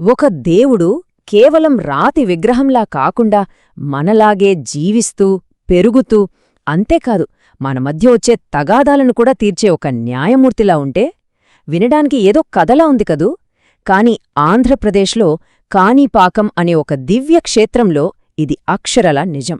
ఒక దేవుడు కేవలం రాతి విగ్రహంలా కాకుండా మనలాగే జీవిస్తూ పెరుగుతూ అంతేకాదు మన మధ్య వచ్చే తగాదాలను కూడా తీర్చే ఒక న్యాయమూర్తిలా ఉంటే వినడానికి ఏదో కథలా ఉంది కదూ. కాని ఆంధ్రప్రదేశ్లో కాణిపాకం అనే ఒక దివ్యక్షేత్రంలో ఇది అక్షరల నిజం.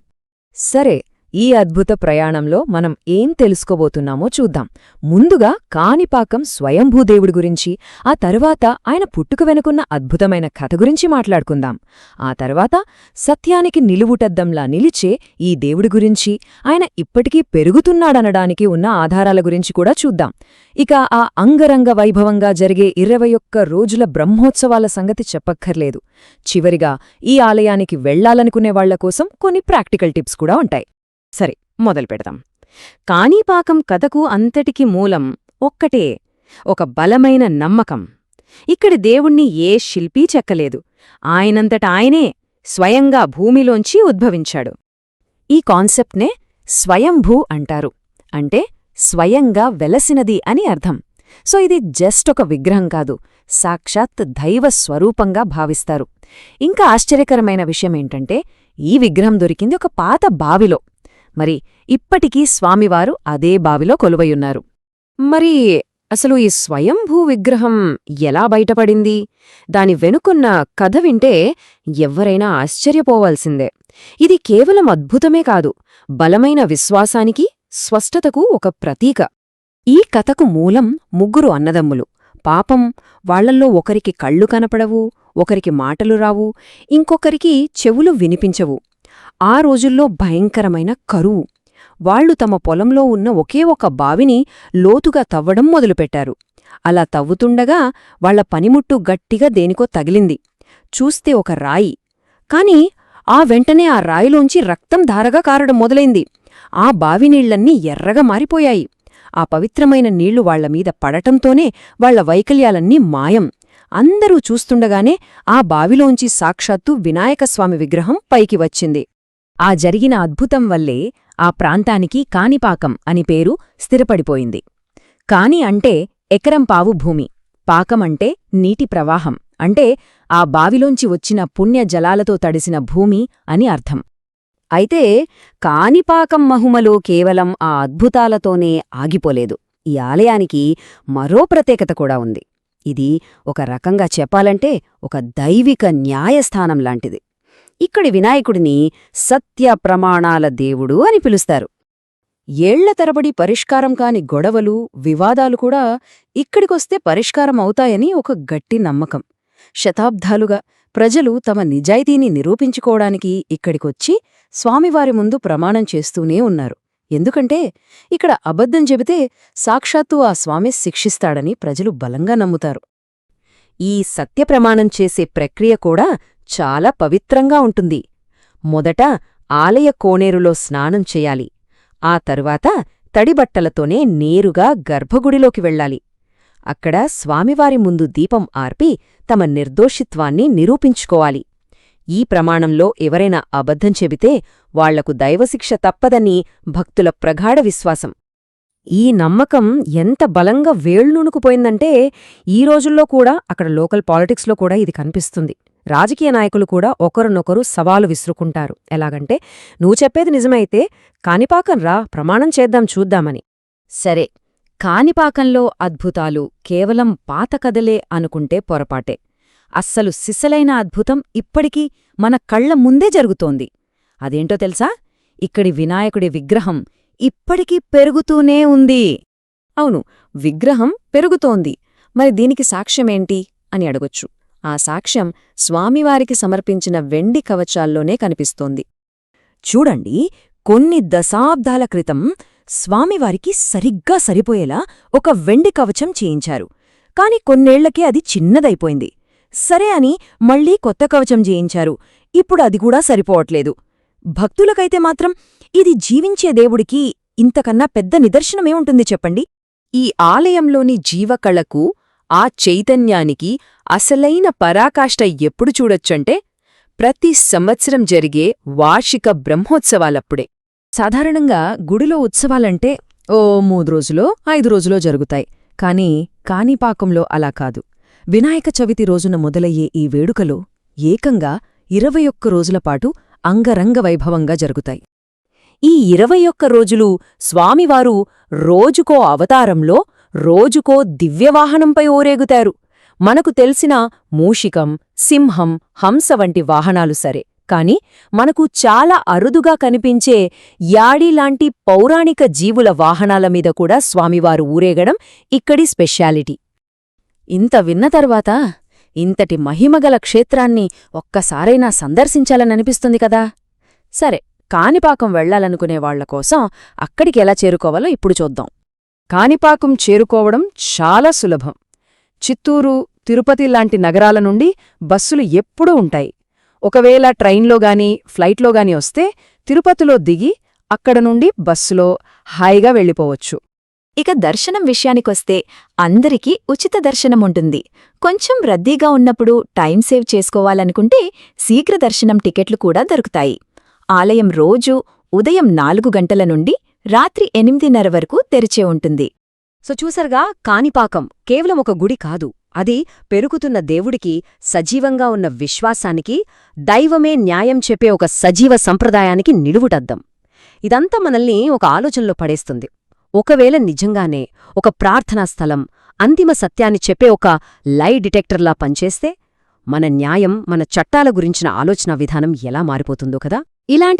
సరే, ఈ అద్భుత ప్రయాణంలో మనం ఏం తెలుసుకోబోతున్నామో చూద్దాం. ముందుగా కాణిపాకం స్వయంభూదేవుడి గురించి, ఆ తరువాత ఆయన పుట్టుక వెనుకున్న అద్భుతమైన కథ గురించి మాట్లాడుకుందాం. ఆ తర్వాత సత్యానికి నిలువుటద్దంలా నిలిచే ఈ దేవుడి గురించి, ఆయన ఇప్పటికీ పెరుగుతున్నాడనడానికి ఉన్న ఆధారాల గురించి కూడా చూద్దాం. ఇక ఆ అంగరంగ వైభవంగా జరిగే 21 రోజుల బ్రహ్మోత్సవాల సంగతి చెప్పక్కర్లేదు. చివరిగా ఈ ఆలయానికి వెళ్లాలనుకునే వాళ్ల కోసం కొన్ని ప్రాక్టికల్ టిప్స్ కూడా ఉంటాయి. సరే, మొదలుపెడదాం. కాణిపాకం కథకు అంతటికి మూలం ఒక్కటే, ఒక బలమైన నమ్మకం. ఇక్కడి దేవుణ్ణి ఏ శిల్పీ చెక్కలేదు, ఆయనంతట ఆయనే స్వయంగా భూమిలోంచి ఉద్భవించాడు. ఈ కాన్సెప్ట్నే స్వయంభూ అంటారు. అంటే స్వయంగా వెలసినది అని అర్థం. సో ఇది జస్ట్ ఒక విగ్రహం కాదు, సాక్షాత్ దైవ స్వరూపంగా భావిస్తారు. ఇంకా ఆశ్చర్యకరమైన విషయమేంటంటే, ఈ విగ్రహం దొరికింది ఒక పాత బావిలో. మరి ఇప్పటికీ స్వామివారు అదే బావిలో కొలువయున్నారు. మరి అసలు ఈ స్వయంభూ విగ్రహం ఎలా బయటపడింది? దాని వెనుకున్న కథ వింటే ఎవ్వరైనా ఆశ్చర్యపోవాల్సిందే. ఇది కేవలం అద్భుతమే కాదు, బలమైన విశ్వాసానికి, స్పష్టతకు ఒక ప్రతీక. ఈ కథకు మూలం 3 అన్నదమ్ములు. పాపం, వాళ్లల్లో ఒకరికి కళ్ళు కనపడవు, ఒకరికి మాటలు రావు, ఇంకొకరికి చెవులు వినిపించవు. ఆ రోజుల్లో భయంకరమైన కరువు. వాళ్లు తమ పొలంలో ఉన్న ఒకే ఒక బావిని లోతుగా తవ్వడం మొదలుపెట్టారు. అలా తవ్వుతుండగా వాళ్ల పనిముట్టు గట్టిగా దేనికో తగిలింది. చూస్తే ఒక రాయి. కాని ఆ వెంటనే ఆ రాయిలోంచి రక్తం ధారగా కారడం మొదలైంది. ఆ బావినీళ్లన్నీ ఎర్రగా మారిపోయాయి. ఆ పవిత్రమైన నీళ్లు వాళ్లమీద పడటంతోనే వాళ్ల వైకల్యాలన్నీ మాయం. అందరూ చూస్తుండగానే ఆ బావిలోంచి సాక్షాత్తు వినాయకస్వామి విగ్రహం పైకి వచ్చింది. ఆ జరిగిన అద్భుతం వల్లే ఆ ప్రాంతానికి కాణిపాకం అని పేరు స్థిరపడిపోయింది. కాని అంటే ఎకరం పావు భూమి, పాకమంటే నీటి ప్రవాహం, అంటే ఆ బావిలోంచి వచ్చిన పుణ్యజలాలతో తడిసిన భూమి అని అర్థం. అయితే కాణిపాకం మహిమలో కేవలం ఆ అద్భుతాలతోనే ఆగిపోలేదు. ఈ ఆలయానికి మరో ప్రత్యేకత కూడా ఉంది. ఇది ఒక రకంగా చెప్పాలంటే ఒక దైవిక న్యాయస్థానం లాంటిది. ఇక్కడి వినాయకుడిని సత్య ప్రమాణాల దేవుడు అని పిలుస్తారు. ఏళ్ల తరబడి పరిష్కారం కాని గొడవలు, వివాదాలు కూడా ఇక్కడికొస్తే పరిష్కారం అవుతాయని ఒక గట్టి నమ్మకం. శతాబ్దాలుగా ప్రజలు తమ నిజాయితీని నిరూపించుకోవడానికి ఇక్కడికొచ్చి స్వామివారి ముందు ప్రమాణం చేస్తూనే ఉన్నారు. ఎందుకంటే ఇక్కడ అబద్ధం చెబితే సాక్షాత్తు ఆ స్వామి శిక్షిస్తాడని ప్రజలు బలంగా నమ్ముతారు. ఈ సత్యప్రమాణం చేసే ప్రక్రియ కూడా చాలా పవిత్రంగా ఉంటుంది. మొదట ఆలయ కోనేరులో స్నానం చెయ్యాలి. ఆ తరువాత తడిబట్టలతోనే నేరుగా గర్భగుడిలోకి వెళ్ళాలి. అక్కడ స్వామివారి ముందు దీపం ఆర్పి తమ నిర్దోషిత్వాన్ని నిరూపించుకోవాలి. ఈ ప్రమాణంలో ఎవరైనా అబద్ధం చెబితే వాళ్లకు దైవశిక్ష తప్పదని భక్తుల ప్రగాఢ విశ్వాసం. ఈ నమ్మకం ఎంత బలంగా వేళ్లూనుకుపోయిందంటే ఈ రోజుల్లో కూడా అక్కడ లోకల్ పాలిటిక్స్లో కూడా ఇది కనిపిస్తుంది. రాజకీయ నాయకులు కూడా ఒకరినొకరు సవాలు విసురుకుంటారు. ఎలాగంటే, నువ్వు చెప్పేది నిజమైతే కాణిపాకం రా, ప్రమాణం చేద్దాం చూద్దామని. సరే, కాణిపాకంలో అద్భుతాలు కేవలం పాత కథలే అనుకుంటే పొరపాటే. అస్సలు సిసలైన అద్భుతం ఇప్పటికీ మన కళ్ల ముందే జరుగుతోంది. అదేంటో తెలుసా? ఇక్కడి వినాయకుడి విగ్రహం ఇప్పటికీ పెరుగుతూనే ఉంది. అవును, విగ్రహం పెరుగుతోంది. మరి దీనికి సాక్ష్యమేంటి అని అడగొచ్చు. ఆ సాక్ష్యం స్వామివారికి సమర్పించిన వెండి కవచాల్లోనే కనిపిస్తోంది. చూడండి, కొన్ని దశాబ్దాల క్రితం స్వామివారికి సరిగ్గా సరిపోయేలా ఒక వెండి కవచం చేయించారు. కాని కొన్నేళ్లకే అది చిన్నదైపోయింది. సరే అని మళ్లీ కొత్త కవచం చేయించారు. ఇప్పుడు అది కూడా సరిపోవట్లేదు. భక్తులకైతే మాత్రం ఇది జీవించే దేవుడికి ఇంతకన్నా పెద్ద నిదర్శనమేముంటుంది చెప్పండి? ఈ ఆలయంలోని జీవకళకు, ఆ చైతన్యానికి అసలైన పరాకాష్ట ఎప్పుడు చూడొచ్చంటే ప్రతి సంవత్సరం జరిగే వార్షిక బ్రహ్మోత్సవాలప్పుడే. సాధారణంగా గుడిలో ఉత్సవాలంటే 3 రోజులో 5 రోజులో జరుగుతాయి. కాని కాణిపాకంలో అలా కాదు. వినాయక చవితి రోజున మొదలయ్యే ఈ వేడుకలు ఏకంగా 21 రోజులపాటు అంగరంగ వైభవంగా జరుగుతాయి. ఈ 21 రోజులు స్వామివారు రోజుకో అవతారంలో రోజుకో దివ్యవాహనంపై ఊరేగుతారు. మనకు తెలిసిన మూషికం, సింహం, హంస వంటి వాహనాలు సరే, కాని మనకు చాలా అరుదుగా కనిపించే యాడిలాంటి పౌరాణిక జీవుల వాహనాల మీద కూడా స్వామివారు ఊరేగడం ఇక్కడి స్పెషాలిటీ. ఇంత విన్న తర్వాత ఇంతటి మహిమగల క్షేత్రాన్ని ఒక్కసారైనా సందర్శించాలననిపిస్తుంది కదా. సరే, కాణిపాకం వెళ్లాలనుకునే వాళ్లకోసం అక్కడికి ఎలా చేరుకోవాలో ఇప్పుడు చూద్దాం. కాణిపాకం చేరుకోవడం చాలా సులభం. చిత్తూరు, తిరుపతి లాంటి నగరాల నుండి బస్సులు ఎప్పుడూ ఉంటాయి. ఒకవేళ ట్రైన్లోగాని ఫ్లైట్లోగాని వస్తే తిరుపతిలో దిగి అక్కడ నుండి బస్సులో హాయిగా వెళ్ళిపోవచ్చు. ఇక దర్శనం విషయానికొస్తే అందరికీ ఉచిత దర్శనముంటుంది. కొంచెం రద్దీగా ఉన్నప్పుడు టైం సేవ్ చేసుకోవాలనుకుంటే శీఘ్ర దర్శనం టికెట్లు కూడా దొరుకుతాయి. ఆలయం రోజూ ఉదయం 4 గంటల నుండి రాత్రి 8:30 వరకు తెరిచే ఉంటుంది. సో చూసర్గా, కాణిపాకం కేవలం ఒక గుడి కాదు, అది పెరుగుతున్న దేవుడికి, సజీవంగా ఉన్న విశ్వాసానికి, దైవమే న్యాయం చెప్పే ఒక సజీవ సంప్రదాయానికి నిలువుటద్దం. ఇదంతా మనల్ని ఒక ఆలోచనలో పడేస్తుంది. ఒకవేళ నిజంగానే ఒక ప్రార్థనా స్థలం అంతిమ సత్యాన్ని చెప్పే ఒక లై డిటెక్టర్లా పనిచేస్తే మన న్యాయం, మన చట్టాల గురించిన ఆలోచనా విధానం ఎలా మారిపోతుందో కదా. ఇలాంటి